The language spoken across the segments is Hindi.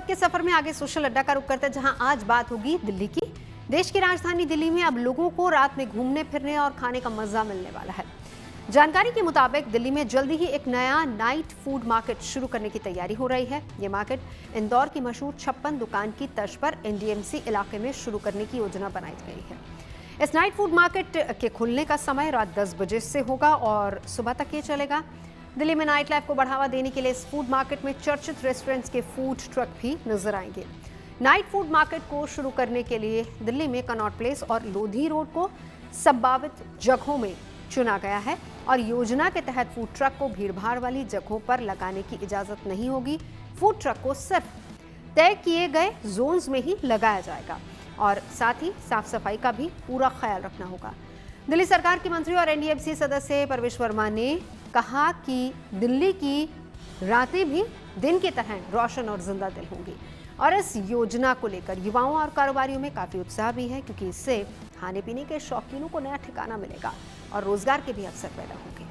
वक्त के सफर में आगे सोशल अड्डा का रुख करते हैं, जहां आज बात होगी दिल्ली की। देश की राजधानी दिल्ली में अब लोगों को रात में घूमने फिरने और खाने का मजा मिलने वाला है। जानकारी के मुताबिक दिल्ली में जल्दी ही एक नया नाइट फूड मार्केट शुरू करने की तैयारी हो रही है। ये मार्केट इंदौर की मशहूर 56 दुकान की तर्ज पर एनडीएमसी इलाके में शुरू करने की योजना बनाई गई है। इस नाइट फूड मार्केट के खुलने का समय रात 10 बजे से होगा और सुबह तक ये चलेगा। दिल्ली में नाइट लाइफ को बढ़ावा देने के लिए इस फूड मार्केट में चर्चित रेस्टोरेंट्स के फूड ट्रक भी नजर आएंगे। नाइट फूड मार्केट को शुरू करने के लिए दिल्ली में कनॉट प्लेस और लोधी रोड को संभावित जगहों में चुना गया है और योजना के तहत फूड ट्रक को भीड़भाड़ वाली जगहों पर लगाने की इजाजत नहीं होगी। फूड ट्रक को सिर्फ तय किए गए जोन्स में ही लगाया जाएगा और साथ ही साफ सफाई का भी पूरा ख्याल रखना होगा। दिल्ली सरकार के मंत्री और एनडीएमसी सदस्य परवेश वर्मा ने कहा कि दिल्ली की रातें भी दिन की तरह रोशन और जिंदा दिल होंगी और इस योजना को लेकर युवाओं और कारोबारियों में काफी उत्साह भी है, क्योंकि इससे खाने पीने के शौकीनों को नया ठिकाना मिलेगा और रोजगार के भी अवसर पैदा होंगे।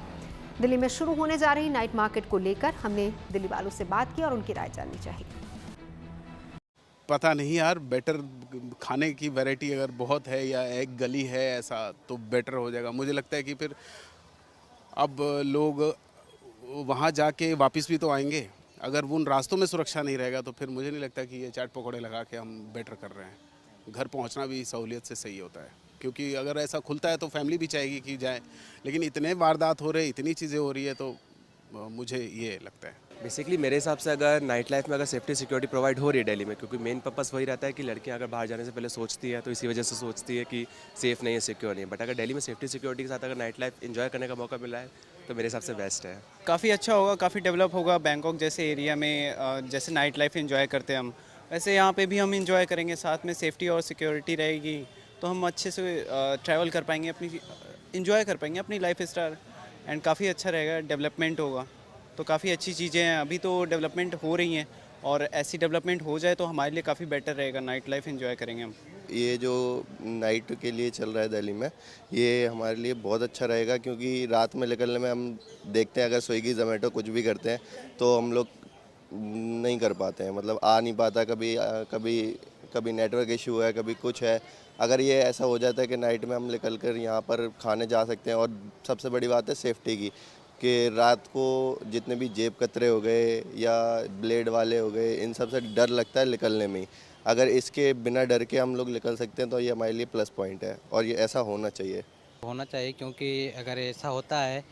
दिल्ली में शुरू होने जा रही नाइट मार्केट को लेकर हमने दिल्ली वालों से बात की और उनकी राय जाननी चाहिए। पता नहीं यार, बेटर खाने की वैरायटी अगर बहुत है या एक गली है ऐसा तो बेटर हो जाएगा। मुझे लगता है कि फिर अब लोग वहाँ जाके वापस भी तो आएंगे। अगर उन रास्तों में सुरक्षा नहीं रहेगा तो फिर मुझे नहीं लगता कि ये चाट पकौड़े लगा के हम बेटर कर रहे हैं। घर पहुँचना भी सहूलियत से सही होता है, क्योंकि अगर ऐसा खुलता है तो फैमिली भी चाहेगी कि जाए, लेकिन इतने वारदात हो रहे, इतनी चीज़ें हो रही है तो मुझे ये लगता है। बेसिकली मेरे हिसाब से अगर नाइट लाइफ में अगर सेफ्टी सिक्योरिटी प्रोवाइड हो रही है दिल्ली में, क्योंकि मेन पर्पस वही रहता है कि लड़कियां अगर बाहर जाने से पहले सोचती है तो इसी वजह से सोचती है कि सेफ़ नहीं है, सिक्योर नहीं है। बट अगर दिल्ली में सेफ्टी सिक्योरिटी के साथ अगर नाइट लाइफ एंजॉय करने का मौका मिला है तो मेरे हिसाब से बेस्ट है। काफ़ी अच्छा होगा, काफ़ी डेवलप होगा। बैंकॉक जैसे एरिया में जैसे नाइट लाइफ एंजॉय करते हैं हम, वैसे यहाँ पे भी हम एंजॉय करेंगे। साथ में सेफ्टी और सिक्योरिटी रहेगी तो हम अच्छे से ट्रैवल कर पाएंगे, अपनी एंजॉय कर पाएंगे अपनी लाइफ स्टाइल, एंड काफ़ी अच्छा रहेगा। डेवलपमेंट होगा तो काफ़ी अच्छी चीज़ें हैं। अभी तो डेवलपमेंट हो रही हैं और ऐसी डेवलपमेंट हो जाए तो हमारे लिए काफ़ी बेटर रहेगा। नाइट लाइफ एंजॉय करेंगे हम। ये जो नाइट के लिए चल रहा है दिल्ली में, ये हमारे लिए बहुत अच्छा रहेगा, क्योंकि रात में निकलने में हम देखते हैं अगर स्विगी जोमेटो कुछ भी करते हैं तो हम लोग नहीं कर पाते हैं, मतलब आ नहीं पाता। कभी नेटवर्क इशू है, कभी कुछ है। अगर ये ऐसा हो जाता है कि नाइट में हम निकल कर यहाँ पर खाने जा सकते हैं, और सबसे बड़ी बात है सेफ्टी की, कि रात को जितने भी जेब कतरे हो गए या ब्लेड वाले हो गए, इन सब से डर लगता है निकलने में ही। अगर इसके बिना डर के हम लोग निकल सकते हैं तो ये हमारे लिए प्लस पॉइंट है और ये ऐसा होना चाहिए। क्योंकि अगर ऐसा होता है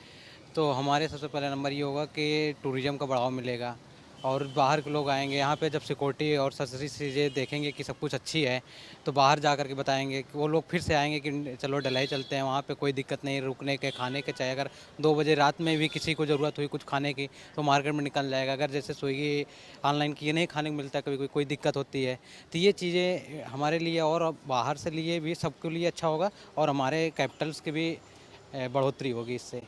तो हमारे सबसे पहला नंबर ये होगा कि टूरिज़्म का बढ़ावा मिलेगा और बाहर के लोग आएंगे यहाँ पे। जब सिक्योरिटी और सारी चीज़ें देखेंगे कि सब कुछ अच्छी है तो बाहर जा कर के बताएंगे कि वो लोग फिर से आएंगे कि चलो डलाई चलते हैं, वहाँ पे कोई दिक्कत नहीं, रुकने के खाने के। चाहे अगर 2 बजे रात में भी किसी को ज़रूरत हुई कुछ खाने की तो मार्केट में निकल जाएगा। अगर जैसे स्विगी ऑनलाइन की नहीं खाने को मिलता है, कभी कोई दिक्कत होती है, तो ये चीज़ें हमारे लिए और बाहर से लिए भी सबके लिए अच्छा होगा और हमारे कैपिटल्स की भी बढ़ोतरी होगी इससे।